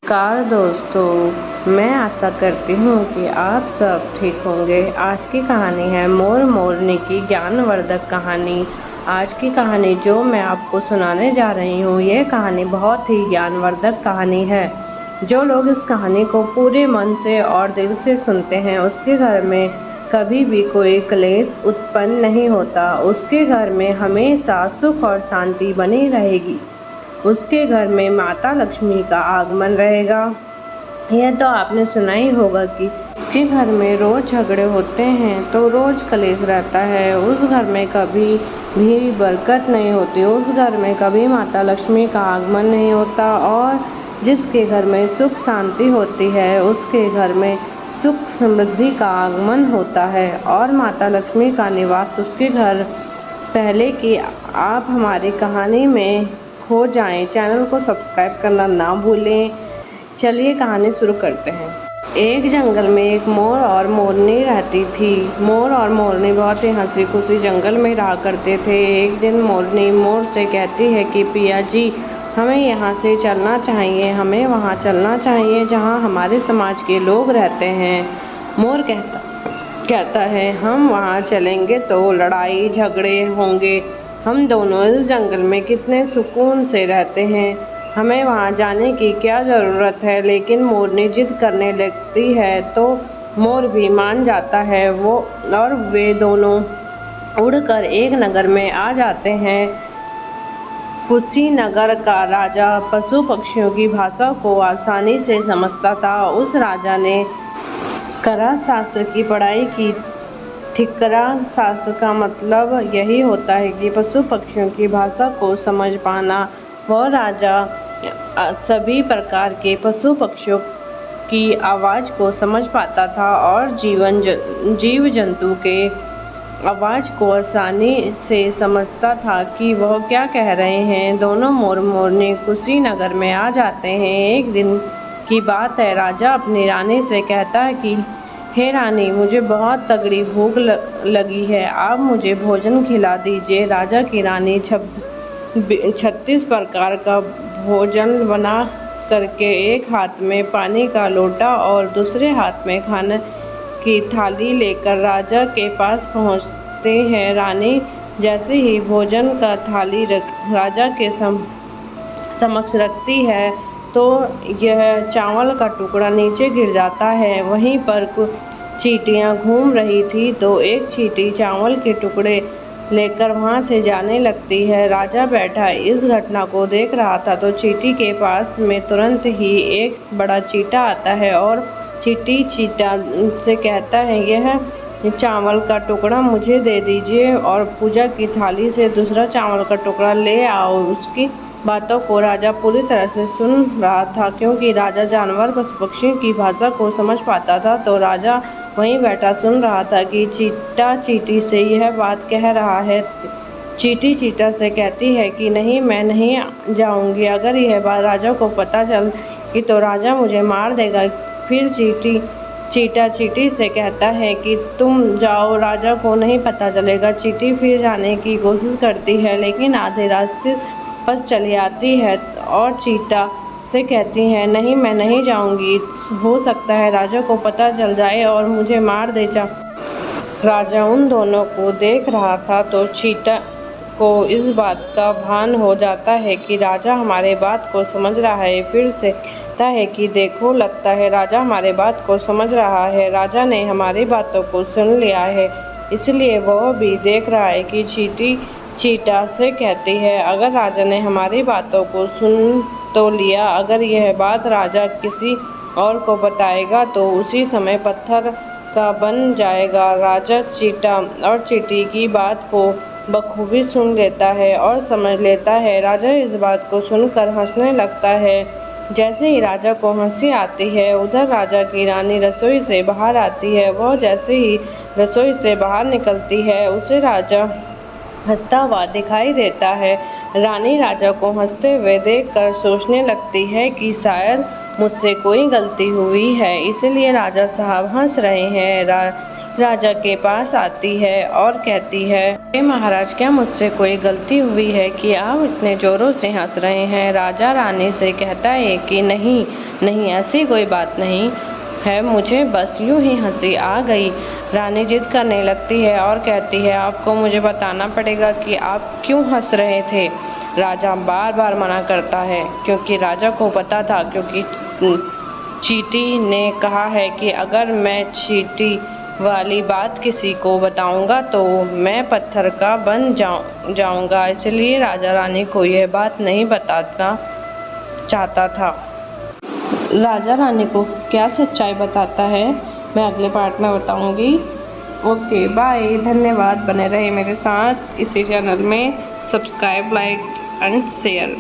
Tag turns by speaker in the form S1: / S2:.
S1: नमस्कार दोस्तों, मैं आशा करती हूँ कि आप सब ठीक होंगे। आज की कहानी है मोर मोरनी की ज्ञानवर्धक कहानी। आज की कहानी जो मैं आपको सुनाने जा रही हूँ, यह कहानी बहुत ही ज्ञानवर्धक कहानी है। जो लोग इस कहानी को पूरे मन से और दिल से सुनते हैं, उसके घर में कभी भी कोई क्लेश उत्पन्न नहीं होता। उसके घर में हमेशा सुख और शांति बनी रहेगी। उसके घर में माता लक्ष्मी का आगमन रहेगा। यह तो आपने सुना ही होगा कि उसके घर में रोज झगड़े होते हैं, तो रोज कलेश रहता है। उस घर में कभी भी बरकत नहीं होती। उस घर में कभी माता लक्ष्मी का आगमन नहीं होता। और जिसके घर में सुख शांति होती है, उसके घर में सुख समृद्धि का आगमन होता है और माता लक्ष्मी का निवास उसके घर। पहले कि आप हमारी कहानी में हो जाएं, चैनल को सब्सक्राइब करना ना भूलें। चलिए कहानी शुरू करते हैं। एक जंगल में एक मोर और मोरनी रहती थी। मोर और मोरनी बहुत ही हंसी खुशी जंगल में रहा करते थे। एक दिन मोरनी मोर से कहती है कि पिया जी, हमें यहाँ से चलना चाहिए। हमें वहाँ चलना चाहिए जहाँ हमारे समाज के लोग रहते हैं। मोर कहता है, हम वहाँ चलेंगे तो लड़ाई झगड़े होंगे। हम दोनों इस जंगल में कितने सुकून से रहते हैं, हमें वहाँ जाने की क्या ज़रूरत है। लेकिन मोरनी जिद करने लगती है तो मोर भी मान जाता है। और वे दोनों उड़कर एक नगर में आ जाते हैं। कुशीनगर का राजा पशु पक्षियों की भाषा को आसानी से समझता था। उस राजा ने करा शास्त्र की पढ़ाई की। ठिकरा शास्त्र का मतलब यही होता है कि पशु पक्षियों की भाषा को समझ पाना। वह राजा सभी प्रकार के पशु पक्षियों की आवाज़ को समझ पाता था और जीव जंतु के आवाज़ को आसानी से समझता था कि वह क्या कह रहे हैं। दोनों मोर मोरनी कुशीनगर में आ जाते हैं। एक दिन की बात है। राजा अपनी रानी से कहता है कि हे रानी, मुझे बहुत तगड़ी भूख लगी है, आप मुझे भोजन खिला दीजिए। राजा की रानी 36 प्रकार का भोजन बना करके एक हाथ में पानी का लोटा और दूसरे हाथ में खाने की थाली लेकर राजा के पास पहुंचते हैं। रानी जैसे ही भोजन का थाली राजा के समक्ष रखती है तो यह चावल का टुकड़ा नीचे गिर जाता है। वहीं पर कुछ चींटियां घूम रही थी तो एक चींटी चावल के टुकड़े लेकर वहां से जाने लगती है। राजा बैठा इस घटना को देख रहा था तो चींटी के पास में तुरंत ही एक बड़ा चींटा आता है और चींटा से कहता है, यह चावल का टुकड़ा मुझे दे दीजिए और पूजा की थाली से दूसरा चावल का टुकड़ा ले आओ। उसकी बातों को राजा पूरी तरह से सुन रहा था, क्योंकि राजा जानवर पशु पक्षियों की भाषा को समझ पाता था। तो राजा वहीं बैठा सुन रहा था कि चींटा चींटी से यह बात कह रहा है। चींटी चींटा से कहती है कि नहीं, मैं नहीं जाऊंगी। अगर यह बात राजा को पता चली तो राजा मुझे मार देगा। फिर चींटा चींटी से कहता है कि तुम जाओ, राजा को नहीं पता चलेगा। चींटी फिर जाने की कोशिश करती है, लेकिन आधे रास्ते पर चली आती है और चींटा से कहती है, नहीं, मैं नहीं जाऊंगी। हो सकता है राजा को पता चल जाए और मुझे मार दे। राजा उन दोनों को देख रहा था तो चींटा को इस बात का भान हो जाता है कि राजा हमारे बात को समझ रहा है। फिर से कहता है कि देखो, लगता है राजा हमारे बात को समझ रहा है। राजा ने हमारी बातों को सुन लिया है, इसलिए वह भी देख रहा है कि चींटा से कहती है, अगर राजा ने हमारी बातों को सुन तो लिया, अगर यह बात राजा किसी और को बताएगा तो उसी समय पत्थर का बन जाएगा। राजा चींटा और चींटी की बात को बखूबी सुन लेता है और समझ लेता है। राजा इस बात को सुनकर हंसने लगता है। जैसे ही राजा को हंसी आती है, उधर राजा की रानी रसोई से बाहर आती है। वह जैसे ही रसोई से बाहर निकलती है, उसे राजा हंसता हुआ दिखाई देता है। रानी राजा को हंसते हुए देखकर सोचने लगती है कि शायद मुझसे कोई गलती हुई है, इसलिए राजा साहब हंस रहे हैं। राजा के पास आती है और कहती है, हे महाराज, क्या मुझसे कोई गलती हुई है कि आप इतने जोरों से हंस रहे हैं? राजा रानी से कहता है कि नहीं, नहीं, ऐसी कोई बात नहीं है, मुझे बस यूं ही हंसी आ गई। रानी जिद करने लगती है और कहती है, आपको मुझे बताना पड़ेगा कि आप क्यों हंस रहे थे। राजा बार बार मना करता है क्योंकि राजा को पता था, क्योंकि चींटी ने कहा है कि अगर मैं चींटी वाली बात किसी को बताऊंगा तो मैं पत्थर का बन जाऊंगा। इसलिए राजा रानी को यह बात नहीं बताना चाहता था। राजा रानी को क्या सच्चाई बताता है, मैं अगले पार्ट में बताऊंगी। ओके बाय, धन्यवाद। बने रहे मेरे साथ इसी चैनल में। Subscribe, like and share.